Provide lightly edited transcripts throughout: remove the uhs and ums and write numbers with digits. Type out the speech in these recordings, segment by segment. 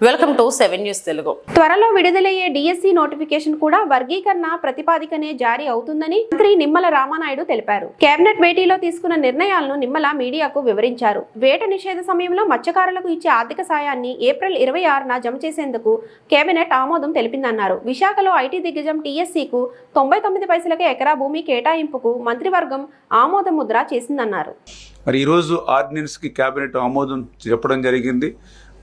Welcome to 7 news Telugu. త్వరలో విడుదలయ్యే DSC notification కూడా వర్గీకరణ ప్రతిపాదికనే జారీ అవుతుందని మంత్రి నిమ్మల రామానాయుడు తెలిపారు. కేబినెట్ భేటీలో తీసుకున్న నిర్ణయాలను నిమ్మల మీడియాకు వివరించారు. వేట నిషేధ సమయంలో మత్స్యకారులకు ఇచ్చే ఆర్థిక సాయాన్ని ఏప్రిల్ 26న జమ చేసేందుకు కేబినెట్ ఆమోదం తెలిపిందన్నారు. విశాఖలో ఐటీ దిగ్గజం టీఎస్సీకు 99 పైసలకే ఎకరా భూమి కేటాయింపుకు మంత్రివర్గం ఆమోద ముద్ర చేసిందన్నారు. మరి ఈరోజు ఆర్డినెన్స్కి కేబినెట్ ఆమోదం చెప్పడం జరిగింది.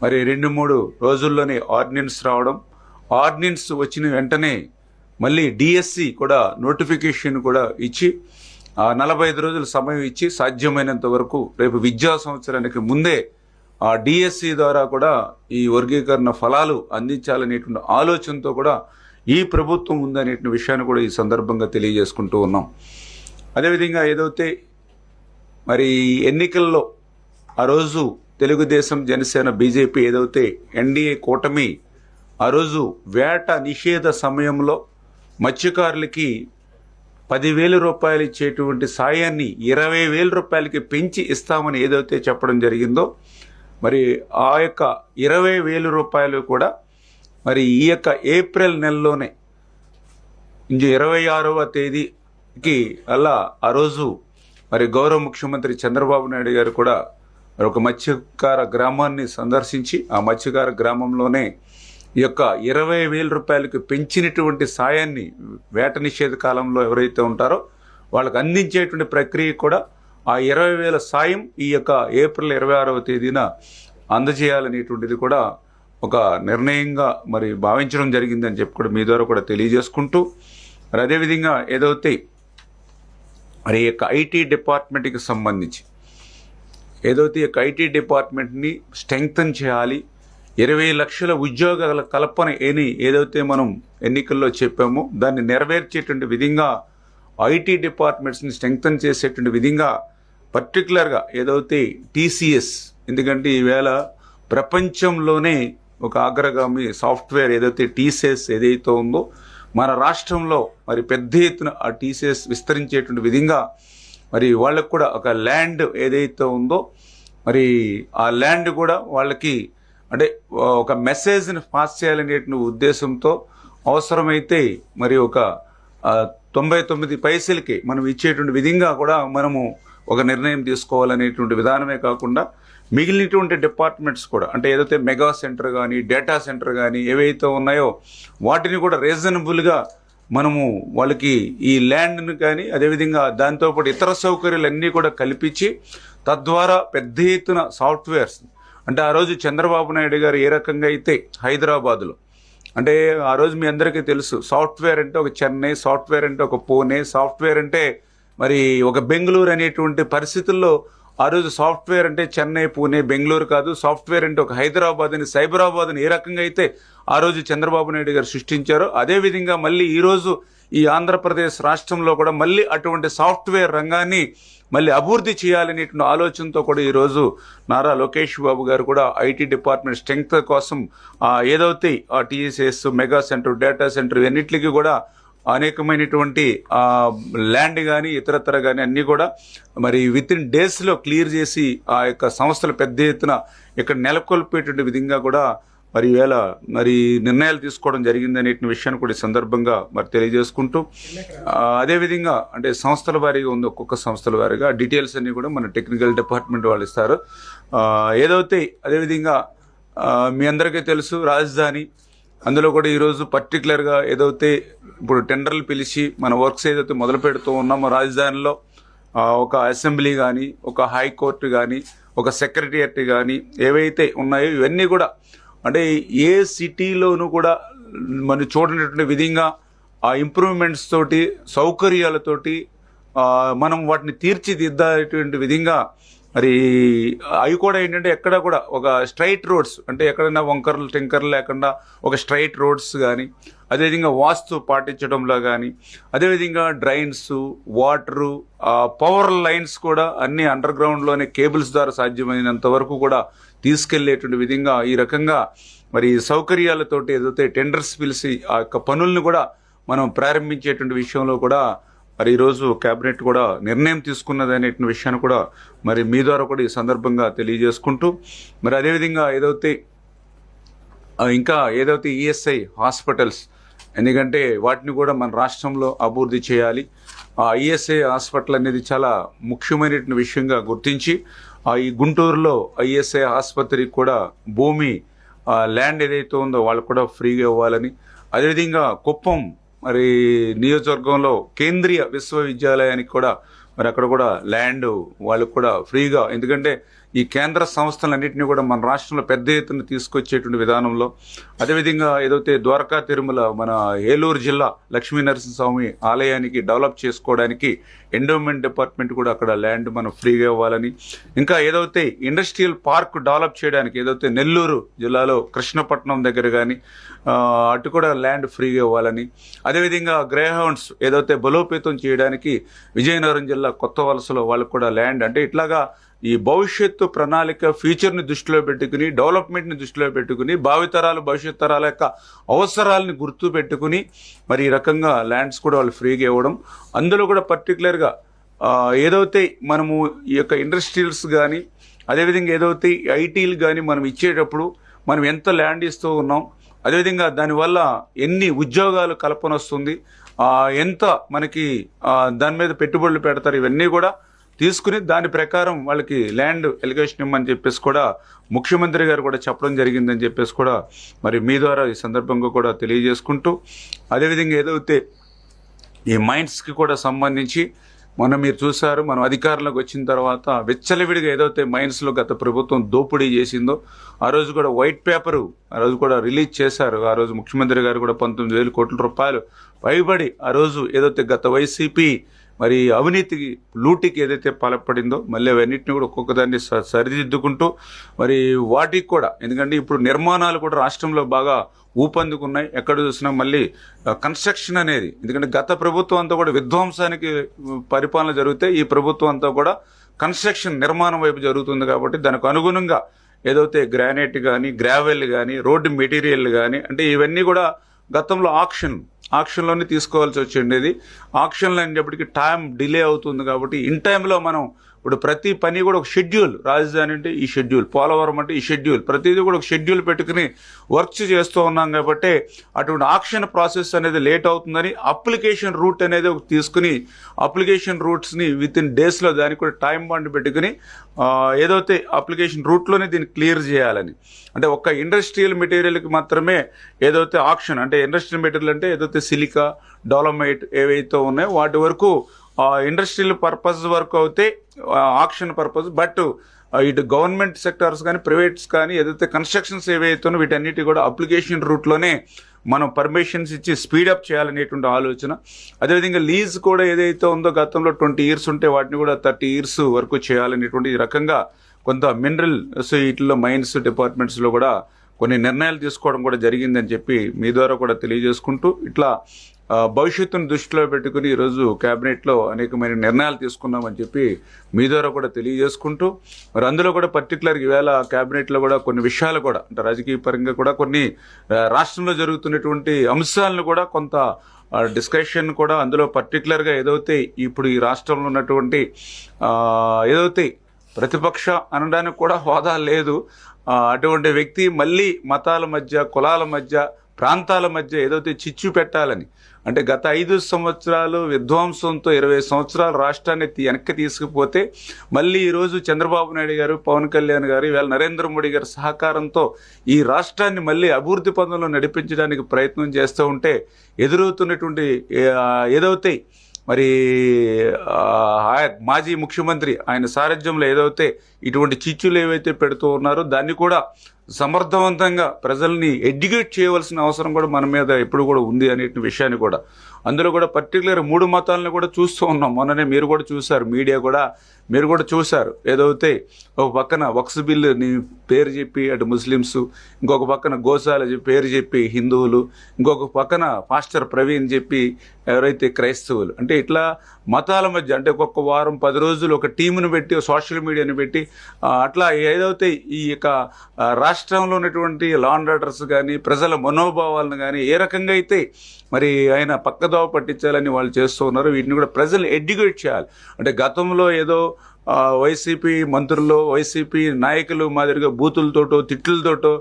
మరి 2-3 రోజుల్లోనే ఆర్డినెన్స్ రావడం, ఆర్డినెన్స్ వచ్చిన వెంటనే మళ్ళీ డిఎస్సి కూడా నోటిఫికేషన్ కూడా ఇచ్చి 45 రోజుల సమయం ఇచ్చి సాధ్యమైనంత వరకు రేపు విద్యా సంవత్సరానికి ముందే ఆ డిఎస్సి ద్వారా కూడా ఈ వర్గీకరణ ఫలాలు అందించాలనేటువంటి ఆలోచనతో కూడా ఈ ప్రభుత్వం ఉందనే విషయాన్ని కూడా ఈ సందర్భంగా తెలియజేసుకుంటూ ఉన్నాం. అదేవిధంగా ఏదైతే మరి ఎన్నికల్లో ఆ రోజు తెలుగుదేశం, జనసేన, బీజేపీ ఏదైతే ఎన్డీఏ కూటమి ఆ రోజు వేట నిషేధ సమయంలో మత్స్యకారులకి 10,000 రూపాయలు ఇచ్చేటువంటి సాయాన్ని 20,000 రూపాయలకి పెంచి ఇస్తామని ఏదైతే చెప్పడం జరిగిందో, మరి ఆ యొక్క 20,000 రూపాయలు కూడా మరి ఈ యొక్క ఏప్రిల్ నెలలోనే 26వ తేదీకి అలా ఆ రోజు మరి గౌరవ ముఖ్యమంత్రి చంద్రబాబు నాయుడు గారు కూడా ఒక మత్స్యకార గ్రామాన్ని సందర్శించి ఆ మత్స్యకార గ్రామంలోనే ఈ యొక్క 20,000 రూపాయలకు పెంచినటువంటి సాయాన్ని వేట నిషేధ కాలంలో ఎవరైతే ఉంటారో వాళ్ళకి అందించేటువంటి ప్రక్రియ కూడా ఆ 20,000 సాయం ఈ యొక్క ఏప్రిల్ 26వ తేదీన అందజేయాలనేటువంటిది కూడా ఒక నిర్ణయంగా మరి భావించడం జరిగిందని చెప్పి కూడా మీ ద్వారా కూడా తెలియజేసుకుంటూ, మరి అదేవిధంగా ఏదైతే మరి ఈ యొక్క ఐటీ డిపార్ట్మెంట్కి సంబంధించి ఏదైతే ఈ ఐటీ డిపార్ట్మెంట్ని స్ట్రెంగ్తన్ చేయాలి, 20 లక్షల ఉద్యోగాల కల్పన ఏదైతే మనం ఎన్నికల్లో చెప్పామో దాన్ని నెరవేర్చేటువంటి విధంగా ఐటీ డిపార్ట్మెంట్స్ని స్ట్రెంగ్తన్ చేసేటువంటి విధంగా పర్టికులర్గా ఏదైతే టీసీఎస్, ఎందుకంటే ఈవేళ ప్రపంచంలోనే ఒక అగ్రగామి సాఫ్ట్వేర్ ఏదైతే టీసీఎస్ ఏదైతే ఉందో మన రాష్ట్రంలో మరి పెద్ద ఎత్తున ఆ టీసీఎస్ విస్తరించేటువంటి విధంగా మరి వాళ్ళకు కూడా ఒక ల్యాండ్ ఏదైతే ఉందో మరి ఆ ల్యాండ్ కూడా వాళ్ళకి అంటే ఒక మెసేజ్ని పాస్ చేయాలనేటువంటి ఉద్దేశంతో అవసరమైతే మరి ఒక 99 పైసలకి మనం ఇచ్చేటువంటి విధంగా కూడా మనము ఒక నిర్ణయం తీసుకోవాలనేటువంటి విధానమే కాకుండా మిగిలినటువంటి డిపార్ట్మెంట్స్ కూడా అంటే ఏదైతే మెగా సెంటర్ కానీ డేటా సెంటర్ కానీ ఏవైతే ఉన్నాయో వాటిని కూడా రీజనబుల్గా మనము వాళ్ళకి ఈ ల్యాండ్ను కానీ అదేవిధంగా దాంతోపాటు ఇతర సౌకర్యాలన్నీ కూడా కల్పించి తద్వారా పెద్ద ఎత్తున సాఫ్ట్వేర్స్ అంటే ఆ రోజు చంద్రబాబు నాయుడు గారు ఏ రకంగా అయితే హైదరాబాదులో అంటే ఆ రోజు మీ అందరికీ తెలుసు సాఫ్ట్వేర్ అంటే ఒక చెన్నై, సాఫ్ట్వేర్ అంటే ఒక పూణే, సాఫ్ట్వేర్ అంటే మరి ఒక బెంగళూరు అనేటువంటి పరిస్థితుల్లో ఆ రోజు సాఫ్ట్వేర్ అంటే చెన్నై, పూణే, బెంగళూరు కాదు, సాఫ్ట్వేర్ అంటే ఒక హైదరాబాద్ అని, సైబరాబాద్ అని ఏ రకంగా అయితే ఆ రోజు చంద్రబాబు నాయుడు గారు సృష్టించారో అదేవిధంగా మళ్ళీ ఈరోజు ఈ ఆంధ్రప్రదేశ్ రాష్ట్రంలో కూడా మళ్ళీ అటువంటి సాఫ్ట్వేర్ రంగాన్ని మళ్ళీ అభివృద్ధి చేయాలనేటువంటి ఆలోచనతో కూడా ఈరోజు నారా లోకేష్ బాబు గారు కూడా ఐటీ డిపార్ట్మెంట్ స్ట్రెంగ్త్ కోసం ఏదైతే ఆ TSS, mega centre, data centre ఇవన్నిటికీ కూడా అనేకమైనటువంటి ల్యాండ్ కానీ ఇతరత్ర కానీ అన్నీ కూడా మరి వితిన్ డేస్లో క్లియర్ చేసి ఆ యొక్క సంస్థలు పెద్ద ఎత్తున ఇక్కడ నెలకొల్పేటువంటి విధంగా కూడా మరి ఈవేళ మరి నిర్ణయాలు తీసుకోవడం జరిగిందనే విషయాన్ని కూడా ఈ సందర్భంగా మరి తెలియజేసుకుంటూ, అదేవిధంగా అంటే సంస్థల వారీగా ఉంది, ఒక్కొక్క సంస్థల వారీగా డీటెయిల్స్ అన్నీ కూడా మన టెక్నికల్ డిపార్ట్మెంట్ వాళ్ళు ఇస్తారు. ఏదైతే అదేవిధంగా మీ అందరికీ తెలుసు రాజధాని, అందులో కూడా ఈరోజు పర్టికులర్గా ఏదైతే ఇప్పుడు టెండర్లు పిలిచి మన వర్క్స్ ఏదైతే మొదలు పెడుతూ ఉన్నామో రాజధానిలో ఒక అసెంబ్లీ కానీ, ఒక హైకోర్టు కానీ, ఒక సెక్రటేరియట్ కానీ ఏవైతే ఉన్నాయో ఇవన్నీ కూడా అంటే ఏ సిటీలోనూ కూడా మనం చూడనటువంటి విధంగా ఆ ఇంప్రూవ్మెంట్స్ తోటి, సౌకర్యాలతోటి మనం వాటిని తీర్చిదిద్దేటువంటి విధంగా మరి అవి కూడా ఏంటంటే ఎక్కడ కూడా ఒక స్ట్రైట్ రోడ్స్ అంటే ఎక్కడైనా వంకర్లు టింకర్లు లేకుండా ఒక స్ట్రైట్ రోడ్స్ కానీ, అదేవిధంగా వాస్తు పాటించడంలో కానీ, అదేవిధంగా డ్రైన్స్, వాటరు, పవర్ లైన్స్ కూడా అన్ని అండర్ గ్రౌండ్లోనే కేబుల్స్ ద్వారా సాధ్యమైనంత వరకు కూడా తీసుకెళ్లేటువంటి విధంగా ఈ రకంగా మరి సౌకర్యాలతోటి ఏదైతే టెండర్స్ పిలిచి ఆ యొక్క పనులను కూడా మనం ప్రారంభించేటువంటి విషయంలో కూడా మరి ఈరోజు కేబినెట్ కూడా నిర్ణయం తీసుకున్నది అనే విషయాన్ని కూడా మరి మీ ద్వారా కూడా ఈ సందర్భంగా తెలియజేసుకుంటూ, మరి అదేవిధంగా ఏదైతే ఇంకా ఏదైతే ఈఎస్ఐ హాస్పిటల్స్, ఎందుకంటే వాటిని కూడా మన రాష్ట్రంలో అభివృద్ధి చేయాలి. ఆ ఈఎస్ఐ హాస్పిటల్ అనేది చాలా ముఖ్యమైన విషయంగా గుర్తించి ఈ గుంటూరులో ఈఎస్ఐ ఆసుపత్రికి కూడా భూమి ల్యాండ్ ఏదైతే ఉందో వాళ్ళకు కూడా ఫ్రీగా ఇవ్వాలని, అదేవిధంగా కుప్పం మరి నియోజకవర్గంలో కేంద్రీయ విశ్వవిద్యాలయానికి కూడా మరి అక్కడ కూడా ల్యాండ్ వాళ్ళకు కూడా ఫ్రీగా, ఎందుకంటే ఈ కేంద్ర సంస్థలన్నింటినీ కూడా మన రాష్ట్రంలో పెద్ద ఎత్తున తీసుకొచ్చేటువంటి విధానంలో, అదేవిధంగా ఏదైతే ద్వారకా తిరుమల మన ఏలూరు జిల్లా లక్ష్మీనరసింహస్వామి ఆలయానికి డెవలప్ చేసుకోవడానికి ఎండోమెంట్ డిపార్ట్మెంట్ కూడా అక్కడ ల్యాండ్ మనం ఫ్రీగా ఇవ్వాలని, ఇంకా ఏదైతే ఇండస్ట్రియల్ పార్క్ డెవలప్ చేయడానికి ఏదైతే నెల్లూరు జిల్లాలో కృష్ణపట్నం దగ్గర కానీ అటు కూడా ల్యాండ్ ఫ్రీగా ఇవ్వాలని, అదేవిధంగా గ్రే హౌండ్స్ ఏదైతే బలోపేతం చేయడానికి విజయనగరం జిల్లా కొత్త వలసలో వాళ్ళకు కూడా ల్యాండ్, అంటే ఇట్లాగా ఈ భవిష్యత్తు ప్రణాళిక ఫ్యూచర్ని దృష్టిలో పెట్టుకుని, డెవలప్మెంట్ని దృష్టిలో పెట్టుకుని, భావితరాలు భవిష్యత్ తరాల యొక్క అవసరాలని గుర్తు పెట్టుకుని మరి ఈ రకంగా ల్యాండ్స్ కూడా వాళ్ళు ఫ్రీగా ఇవ్వడం. అందులో కూడా పర్టికులర్గా ఏదైతే మనము ఈ యొక్క ఇండస్ట్రియల్స్ కానీ అదేవిధంగా ఏదైతే ఐటీలు కానీ మనం ఇచ్చేటప్పుడు మనం ఎంత ల్యాండ్ ఇస్తూ ఉన్నాం, అదేవిధంగా దానివల్ల ఎన్ని ఉద్యోగాలు కల్పన వస్తుంది, ఎంత మనకి దాని మీద పెట్టుబడులు పెడతారు, ఇవన్నీ కూడా తీసుకుని దాని ప్రకారం వాళ్ళకి ల్యాండ్ ఎలిగేషన్ ఇవ్వమని చెప్పేసి కూడా ముఖ్యమంత్రి గారు కూడా చెప్పడం జరిగిందని చెప్పేసి కూడా మరి మీ ద్వారా ఈ సందర్భంగా కూడా తెలియజేసుకుంటూ, అదేవిధంగా ఏదైతే ఈ మైన్స్కి కూడా సంబంధించి మీరు చూసారు, మనం అధికారంలోకి వచ్చిన తర్వాత విచ్చలవిడిగా ఏదైతే మైన్స్లో గత ప్రభుత్వం దోపిడీ చేసిందో ఆ రోజు కూడా వైట్ పేపరు ఆ రోజు కూడా రిలీజ్ చేశారు. ఆ రోజు ముఖ్యమంత్రి గారు కూడా 19,000 కోట్ల రూపాయలు పైబడి ఆ రోజు ఏదైతే గత వైసీపీ మరి అవినీతికి లూటికి ఏదైతే పాల్పడిందో మళ్ళీ అవన్నింటినీ కూడా ఒక్కొక్కదాన్ని సరిదిద్దుకుంటూ మరి వాటికి కూడా, ఎందుకంటే ఇప్పుడు నిర్మాణాలు కూడా రాష్ట్రంలో బాగా ఊపందుకున్నాయి. ఎక్కడ చూసినా మళ్ళీ కన్స్ట్రక్షన్ అనేది, ఎందుకంటే గత ప్రభుత్వం అంతా కూడా విధ్వంసానికి పరిపాలన జరిగితే ఈ ప్రభుత్వం అంతా కూడా కన్స్ట్రక్షన్ నిర్మాణం వైపు జరుగుతుంది. కాబట్టి దానికి అనుగుణంగా ఏదైతే గ్రానైట్ కానీ గ్రావెల్ కానీ రోడ్డు మెటీరియల్ కానీ, అంటే ఇవన్నీ కూడా గతంలో ఆక్షన్లోనే తీసుకోవాల్సి వచ్చిండేది. ఆక్షన్లు అనేటప్పటికి టైం డిలే అవుతుంది. కాబట్టి ఇన్ టైంలో మనం ఇప్పుడు ప్రతి పని కూడా ఒక షెడ్యూల్, రాజధాని అంటే ఈ షెడ్యూల్, పోలవరం అంటే ఈ షెడ్యూల్, ప్రతిదీ కూడా ఒక షెడ్యూల్ పెట్టుకుని వర్క్స్ చేస్తూ ఉన్నాం. కాబట్టి అటువంటి ఆక్షన్ ప్రాసెస్ అనేది లేట్ అవుతుందని అప్లికేషన్ రూట్ అనేది ఒక తీసుకుని అప్లికేషన్ రూట్స్ని విత్ ఇన్ డేస్లో దానికి కూడా టైం బాండ్ పెట్టుకుని ఏదైతే అప్లికేషన్ రూట్లోనే దీన్ని క్లియర్ చేయాలని, అంటే ఒక్క ఇండస్ట్రియల్ మెటీరియల్కి మాత్రమే ఏదైతే ఆక్షన్, అంటే ఇండస్ట్రియల్ మెటీరియల్ అంటే ఏదైతే సిలికా డోలమైట్ ఏవైతే ఉన్నాయో వాటి వరకు ఇండస్ట్రియల్ పర్పస్ వరకు అయితే ఆక్షన్ పర్పస్, బట్ ఇటు గవర్నమెంట్ సెక్టార్స్ కానీ ప్రైవేట్స్ కానీ ఏదైతే కన్స్ట్రక్షన్స్ ఏవైతున్నాయో వీటన్నిటి కూడా అప్లికేషన్ రూట్లోనే మనం పర్మిషన్స్ ఇచ్చి స్పీడప్ చేయాలనేటువంటి ఆలోచన. అదేవిధంగా లీజ్ కూడా ఏదైతే ఉందో గతంలో 20 years ఉంటే వాటిని కూడా 30 years వరకు చేయాలనేటువంటి ఈ రకంగా కొంత మినరల్ వీటిలో మైన్స్ డిపార్ట్మెంట్స్లో కూడా కొన్ని నిర్ణయాలు తీసుకోవడం కూడా జరిగిందని చెప్పి మీ ద్వారా కూడా తెలియజేసుకుంటూ, ఇట్లా భవిష్యత్తును దృష్టిలో పెట్టుకుని ఈరోజు క్యాబినెట్లో అనేకమైన నిర్ణయాలు తీసుకున్నామని చెప్పి మీ ద్వారా కూడా తెలియజేసుకుంటూ, మరి అందులో కూడా పర్టికులర్గా ఈవేళ క్యాబినెట్లో కూడా కొన్ని విషయాలు కూడా, అంటే రాజకీయ పరంగా కూడా కొన్ని రాష్ట్రంలో జరుగుతున్నటువంటి అంశాలను కూడా కొంత డిస్కషన్ కూడా అందులో పర్టికులర్గా ఏదైతే ఇప్పుడు ఈ రాష్ట్రంలో ఉన్నటువంటి ఏదైతే ప్రతిపక్ష అనడానికి కూడా హోదా లేదు, అటువంటి వ్యక్తి మళ్ళీ మతాల మధ్య కులాల మధ్య ప్రాంతాల మధ్య ఏదైతే చిచ్చు పెట్టాలని, అంటే గత 5 సంవత్సరాలు విధ్వంసంతో 20 సంవత్సరాలు రాష్ట్రాన్ని వెనక్కి తీసుకుపోతే మళ్ళీ ఈరోజు చంద్రబాబు నాయుడు గారు, పవన్ కళ్యాణ్ గారు, ఇవాళ నరేంద్ర మోడీ గారి సహకారంతో ఈ రాష్ట్రాన్ని మళ్ళీ అభివృద్ధి పథంలో నడిపించడానికి ప్రయత్నం చేస్తూ ఉంటే ఎదురవుతున్నటువంటి ఏదైతే మరి మాజీ ముఖ్యమంత్రి ఆయన సారథ్యంలో ఏదైతే ఇటువంటి చిచ్చులు ఏవైతే పెడుతూ ఉన్నారో దాన్ని కూడా సమర్థవంతంగా ప్రజల్ని ఎడ్యుకేట్ చేయవలసిన అవసరం కూడా మన మీద ఎప్పుడు కూడా ఉంది అనే విషయాన్ని కూడా అందులో కూడా పర్టికులర్ 3 మతాలను కూడా చూస్తూ ఉన్నాం. మొన్ననే మీరు కూడా చూశారు, మీడియా కూడా మీరు కూడా చూశారు. ఏదైతే ఒక పక్కన వక్స్ బిల్లుని పేరు చెప్పి అటు ముస్లిమ్స్, ఇంకొక పక్కన గోశాల పేరు చెప్పి హిందువులు, ఇంకొక పక్కన పాస్టర్ ప్రవీణ్ చెప్పి ఎవరైతే క్రైస్తవులు, అంటే ఇట్లా మతాల మధ్య, అంటే ఒక్కొక్క వారం 10 రోజులు ఒక టీమును పెట్టి సోషల్ మీడియాని పెట్టి అట్లా ఏదైతే ఈ యొక్క రాష్ట్రంలో ఉన్నటువంటి లా అండ్ ఆర్డర్స్ కానీ ప్రజల మనోభావాలను కానీ ఏ రకంగా అయితే మరి ఆయన పక్కదోవ పట్టించాలని వాళ్ళు చేస్తూ ఉన్నారు, వీటిని కూడా ప్రజలు ఎడ్యుకేట్ చేయాలి. అంటే గతంలో ఏదో వైసీపీ మంత్రులు, వైసీపీ నాయకులు మాదిరిగా బూతులతోటో తిట్లతోటో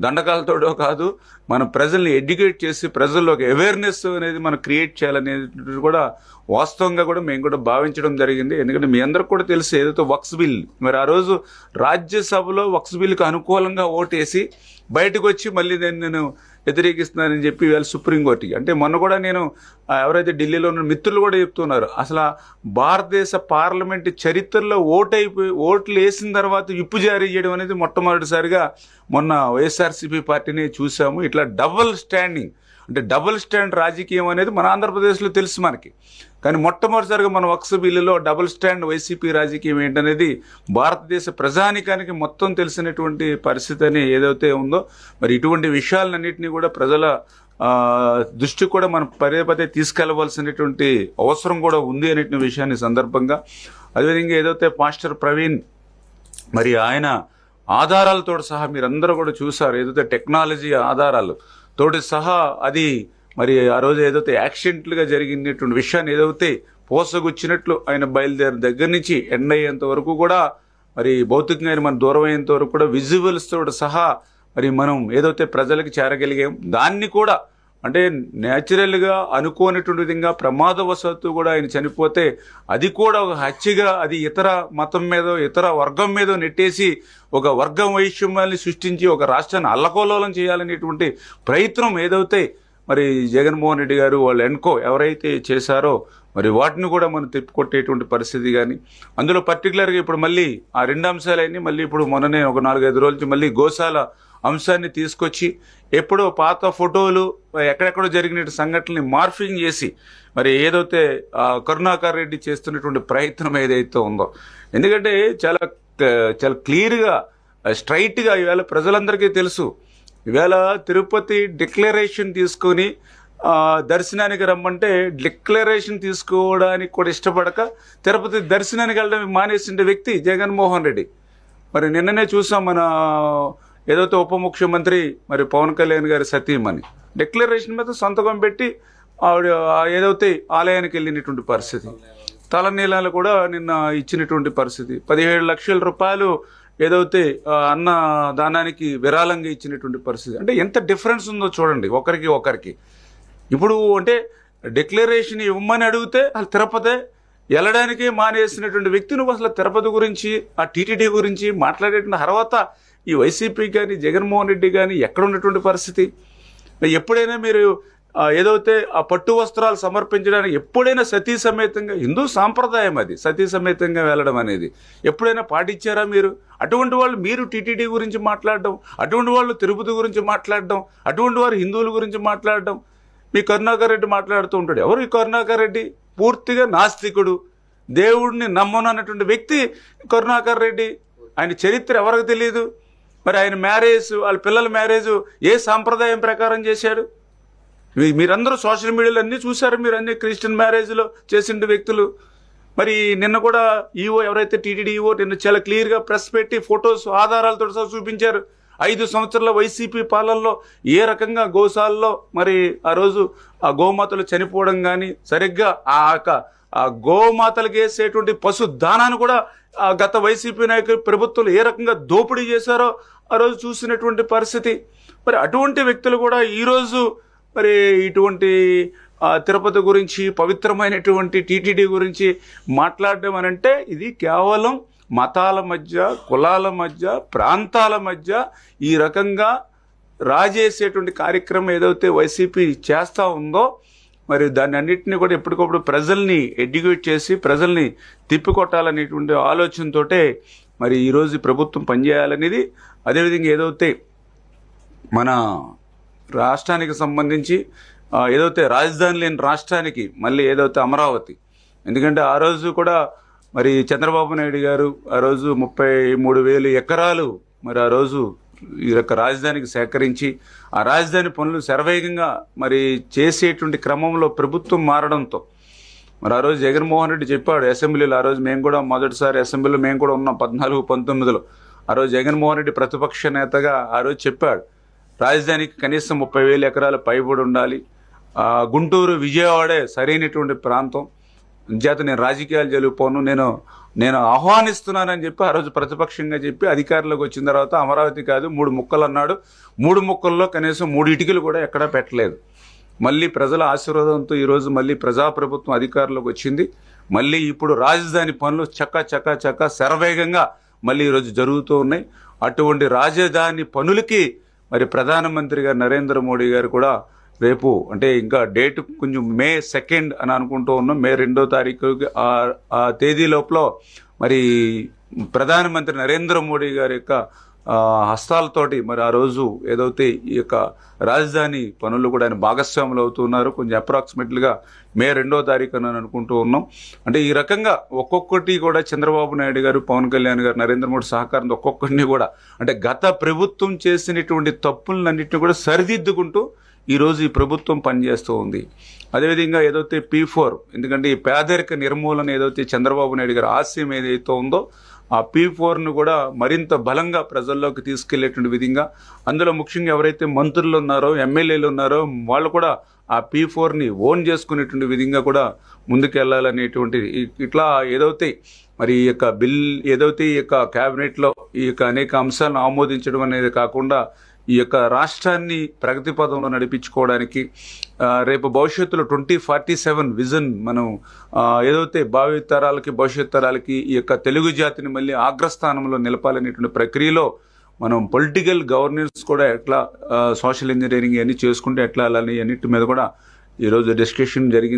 దండకాలతోటో కాదు, మన ప్రజల్ని ఎడ్యుకేట్ చేసి ప్రజల్లో ఒక అవేర్నెస్ అనేది మనం క్రియేట్ చేయాలనేది కూడా వాస్తవంగా కూడా మేము కూడా భావించడం జరిగింది. ఎందుకంటే మీ అందరికి కూడా తెలుసు ఏదైతే వక్స్ బిల్, మరి ఆ రోజు రాజ్యసభలో వక్స్ బిల్కి అనుకూలంగా ఓటేసి బయటకు వచ్చి మళ్ళీ నేను వ్యతిరేకిస్తున్నానని చెప్పి ఇవాళ సుప్రీంకోర్టుకి, అంటే మొన్న కూడా నేను ఎవరైతే ఢిల్లీలో ఉన్న మిత్రులు కూడా చెప్తున్నారు, అసలు భారతదేశ పార్లమెంట్ చరిత్రలో ఓట్లు వేసిన తర్వాత విప్పు జారీ చేయడం అనేది మొట్టమొదటిసారిగా మొన్న వైఎస్ఆర్సీపీ పార్టీని చూసాము. ఇట్లా డబుల్ స్టాండింగ్, అంటే డబుల్ స్టాండ్ రాజకీయం అనేది మన ఆంధ్రప్రదేశ్లో తెలుసు మనకి, కానీ మొట్టమొదటిసారిగా మన వక్స్ బిల్లులో డబుల్ స్టాండ్ వైసీపీ రాజకీయం ఏంటనేది భారతదేశ ప్రజానికానికి మొత్తం తెలిసినటువంటి పరిస్థితి అని ఏదైతే ఉందో, మరి ఇటువంటి విషయాలన్నింటినీ కూడా ప్రజల దృష్టికి కూడా మనం పదే తీసుకెళ్లవలసినటువంటి అవసరం కూడా ఉంది అనే విషయాన్ని సందర్భంగా, అదేవిధంగా ఏదైతే పాస్టర్ ప్రవీణ్ మరి ఆయన ఆధారాలతో సహా మీరందరూ కూడా చూసారు, ఏదైతే టెక్నాలజీ ఆధారాలు తోటి సహా అది మరి ఆ రోజు ఏదైతే యాక్సిడెంట్లుగా జరిగినటువంటి విషయాన్ని ఏదైతే పోసగుచ్చినట్లు ఆయన బయలుదేరిన దగ్గర నుంచి ఎండ్ అయ్యేంత వరకు కూడా, మరి భౌతికంగా ఆయన మన దూరం అయ్యేంత వరకు కూడా విజువల్స్ తోటి సహా మరి మనం ఏదైతే ప్రజలకు చేరగలిగాం, దాన్ని కూడా అంటే న్యాచురల్గా అనుకోనటువంటి విధంగా ప్రమాదవశాత్తు కూడా ఆయన చనిపోతే అది కూడా ఒక హత్యగా, అది ఇతర మతం మీదో ఇతర వర్గం మీదో నెట్టేసి ఒక వర్గం వైషమ్యాన్ని సృష్టించి ఒక రాష్ట్రాన్ని అల్లకల్లోలం చేయాలనేటువంటి ప్రయత్నం ఏదైతే మరి జగన్మోహన్ రెడ్డి గారు వాళ్ళు ఎన్కో ఎవరైతే చేశారో మరి వాటిని కూడా మనం తిప్పికొట్టేటువంటి పరిస్థితి. కానీ అందులో పర్టికులర్గా ఇప్పుడు మళ్ళీ ఆ 2 అంశాలన్నీ మళ్ళీ ఇప్పుడు మొన్ననే ఒక 4-5 రోజుల నుంచి మళ్ళీ గోశాల అంశాన్ని తీసుకొచ్చి ఎప్పుడో పాత ఫోటోలు ఎక్కడెక్కడో జరిగిన సంఘటనల్ని మార్ఫింగ్ చేసి మరి ఏదైతే కరుణాకర్ రెడ్డి చేస్తున్నటువంటి ప్రయత్నం ఏదైతే ఉందో, ఎందుకంటే చాలా క్లియర్గా స్ట్రైట్గా ఇవాళ ప్రజలందరికీ తెలుసు, ఇవాళ తిరుపతి డిక్లరేషన్ తీసుకొని దర్శనానికి రమ్మంటే డిక్లరేషన్ తీసుకోవడానికి కూడా ఇష్టపడక తిరుపతి దర్శనానికి వెళ్ళడం మానేసిన వ్యక్తి జగన్మోహన్ రెడ్డి. మరి నిన్ననే చూసాం మన ఏదైతే ఉప ముఖ్యమంత్రి మరి పవన్ కళ్యాణ్ గారి సతీమణి డిక్లరేషన్ మీద సంతకం పెట్టి ఆవిడ ఏదైతే ఆలయానికి వెళ్ళినటువంటి పరిస్థితి, తలనీలాలు కూడా నిన్న ఇచ్చినటువంటి పరిస్థితి, 17 లక్షల రూపాయలు ఏదైతే అన్న దానానికి విరాళంగా ఇచ్చినటువంటి పరిస్థితి. అంటే ఎంత డిఫరెన్స్ ఉందో చూడండి ఒకరికి. ఇప్పుడు అంటే డిక్లరేషన్ ఇవ్వమని అడిగితే అసలు తిరుపతి వెళ్ళడానికి మానేసినటువంటి వ్యక్తి నువ్వు అసలు తిరుపతి గురించి ఆ టీటీడీ గురించి మాట్లాడేటువంటి తర్వాత ఈ వైసీపీ కానీ జగన్మోహన్ రెడ్డి కానీ ఎక్కడ ఉన్నటువంటి పరిస్థితి? ఎప్పుడైనా మీరు ఏదైతే ఆ పట్టు వస్త్రాలు సమర్పించడానికి ఎప్పుడైనా సతీ సమేతంగా, హిందూ సాంప్రదాయం అది సతీ సమేతంగా వెళ్ళడం అనేది ఎప్పుడైనా పాటించారా మీరు? అటువంటి వాళ్ళు మీరు టీటీడీ గురించి మాట్లాడడం, అటువంటి వాళ్ళు తిరుపతి గురించి మాట్లాడడం, అటువంటి వారు హిందువుల గురించి మాట్లాడడం. మీ కరుణాకర్ రెడ్డి మాట్లాడుతూ ఉంటాడు. ఎవరు ఈ కరుణాకర్ రెడ్డి? పూర్తిగా నాస్తికుడు, దేవుడిని నమ్మను అన్నటువంటి వ్యక్తి కరుణాకర్ రెడ్డి. ఆయన చరిత్ర ఎవరికి తెలియదు. మరి ఆయన మ్యారేజ్, వాళ్ళ పిల్లల మ్యారేజ్ ఏ సాంప్రదాయం ప్రకారం చేశాడు? మీరందరూ సోషల్ మీడియాలో అన్నీ చూశారు, మీరు అన్ని క్రిస్టియన్ మ్యారేజ్లో చేసిన వ్యక్తులు. మరి నిన్న కూడా ఈవో ఎవరైతే టీటీడీ ఈవో నిన్న చాలా క్లియర్గా ప్రెస్ పెట్టి ఫొటోస్ ఆధారాలతో సహా చూపించారు. 5 సంవత్సరాల వైసీపీ పాలనలో ఏ రకంగా గోశాలలో మరి ఆ రోజు ఆ గోమాతలు చనిపోవడం కానీ, సరిగ్గా ఆ గోమాతలకు వేసేటువంటి పశు దానాన్ని కూడా గత వైసీపీ నాయకులు ప్రభుత్వాలు ఏ రకంగా దోపిడీ చేశారో ఆ రోజు చూసినటువంటి పరిస్థితి. మరి అటువంటి వ్యక్తులు కూడా ఈరోజు మరి ఇటువంటి తిరుపతి గురించి, పవిత్రమైనటువంటి టీటీడీ గురించి మాట్లాడడం అనంటే ఇది కేవలం మతాల మధ్య, కులాల మధ్య, ప్రాంతాల మధ్య ఈ రకంగా రాజేసేటువంటి కార్యక్రమం ఏదైతే వైసీపీ చేస్తూ ఉందో, మరి దాన్ని అన్నింటినీ కూడా ఎప్పటికప్పుడు ప్రజల్ని ఎడ్యుకేట్ చేసి ప్రజల్ని తిప్పికొట్టాలనేటువంటి ఆలోచనతోటే మరి ఈరోజు ప్రభుత్వం పనిచేయాలనేది. అదేవిధంగా ఏదైతే మన రాష్ట్రానికి సంబంధించి ఏదైతే రాజధాని లేని రాష్ట్రానికి మళ్ళీ ఏదైతే అమరావతి, ఎందుకంటే ఆ రోజు కూడా మరి చంద్రబాబు నాయుడు గారు ఆ రోజు 33,000 ఎకరాలు మరి ఆ రోజు ఈ యొక్క రాజధానికి సేకరించి ఆ రాజధాని పనులు శరవేగంగా మరి చేసేటువంటి క్రమంలో ప్రభుత్వం మారడంతో మరి ఆ రోజు జగన్మోహన్ రెడ్డి చెప్పాడు అసెంబ్లీలో. ఆ రోజు మేము కూడా మొదటిసారి అసెంబ్లీలో మేము కూడా ఉన్నాం 14-19లో. ఆ రోజు జగన్మోహన్ రెడ్డి ప్రతిపక్ష నేతగా ఆ రోజు చెప్పాడు రాజధానికి కనీసం 30,000 ఎకరాలు పైబడి ఉండాలి, గుంటూరు విజయవాడే సరైనటువంటి ప్రాంతం, చేత నేను రాజకీయాలు జరిగిపోను, నేను నేను ఆహ్వానిస్తున్నానని చెప్పి ఆ రోజు ప్రతిపక్షంగా చెప్పి అధికారంలోకి వచ్చిన తర్వాత అమరావతి కాదు 3 ముక్కలు అన్నాడు. 3 ముక్కల్లో కనీసం 3 ఇటుకలు కూడా ఎక్కడా పెట్టలేదు. మళ్ళీ ప్రజల ఆశీర్వాదంతో ఈరోజు మళ్ళీ ప్రజాప్రభుత్వం అధికారంలోకి వచ్చింది. మళ్ళీ ఇప్పుడు రాజధాని పనులు చక్క శరవేగంగా మళ్ళీ ఈరోజు జరుగుతూ ఉన్నాయి. అటువంటి రాజధాని పనులకి మరి ప్రధానమంత్రి గారు నరేంద్ర మోడీ గారు కూడా రేపు అంటే ఇంకా డేట్ కొంచెం May 2 అని అనుకుంటూ ఉన్నాం. May 2వ తారీఖు ఆ తేదీ లోపల మరి ప్రధానమంత్రి నరేంద్ర మోడీ గారి యొక్క హస్తాలతోటి మరి ఆ రోజు ఏదైతే ఈ యొక్క రాజధాని పనులు కూడా ఆయన భాగస్వాములు అవుతున్నారు. కొంచెం అప్రాక్సిమేట్లీగా May 2వ తారీఖు అని అనుకుంటూ ఉన్నాం. అంటే ఈ రకంగా ఒక్కొక్కటి కూడా చంద్రబాబు నాయుడు గారు, పవన్ కళ్యాణ్ గారు, నరేంద్ర మోడీ సహకారంతో ఒక్కొక్కరిని కూడా అంటే గత ప్రభుత్వం చేసినటువంటి తప్పులన్నింటినీ కూడా సరిదిద్దుకుంటూ ఈరోజు ఈ ప్రభుత్వం పనిచేస్తూ ఉంది. అదేవిధంగా ఏదైతే P4 ఎందుకంటే ఈ పేదరిక నిర్మూలన ఏదైతే చంద్రబాబు నాయుడు గారి ఆశయం ఏదైతే ఉందో ఆ P4ను కూడా మరింత బలంగా ప్రజల్లోకి తీసుకెళ్లేటువంటి విధంగా అందులో ముఖ్యంగా ఎవరైతే మంత్రులు ఉన్నారో ఎమ్మెల్యేలు ఉన్నారో వాళ్ళు కూడా ఆ P4ని ఓన్ చేసుకునేటువంటి విధంగా కూడా ముందుకెళ్లాలనేటువంటి ఇట్లా ఏదైతే మరి ఈ యొక్క బిల్ ఏదైతే ఈ యొక్క క్యాబినెట్లో ఈ యొక్క అనేక అంశాలను ఆమోదించడం అనేది కాకుండా ఈ యొక్క రాష్ట్రాన్ని ప్రగతి పదంలో నడిపించుకోవడానికి రేపు భవిష్యత్తులో 2047 విజన్ మనం ఏదైతే భావితరాలకి భవిష్యత్ తరాలకి ఈ యొక్క తెలుగు జాతిని మళ్ళీ అగ్రస్థానంలో నిలపాలనేటువంటి ప్రక్రియలో మనం పొలిటికల్ గవర్నెన్స్ కూడా ఎట్లా సోషల్ ఇంజనీరింగ్ అన్ని చేసుకుంటే ఎట్లా అలా అన్నిటి మీద కూడా ఈరోజు డిస్కషన్ జరిగింది.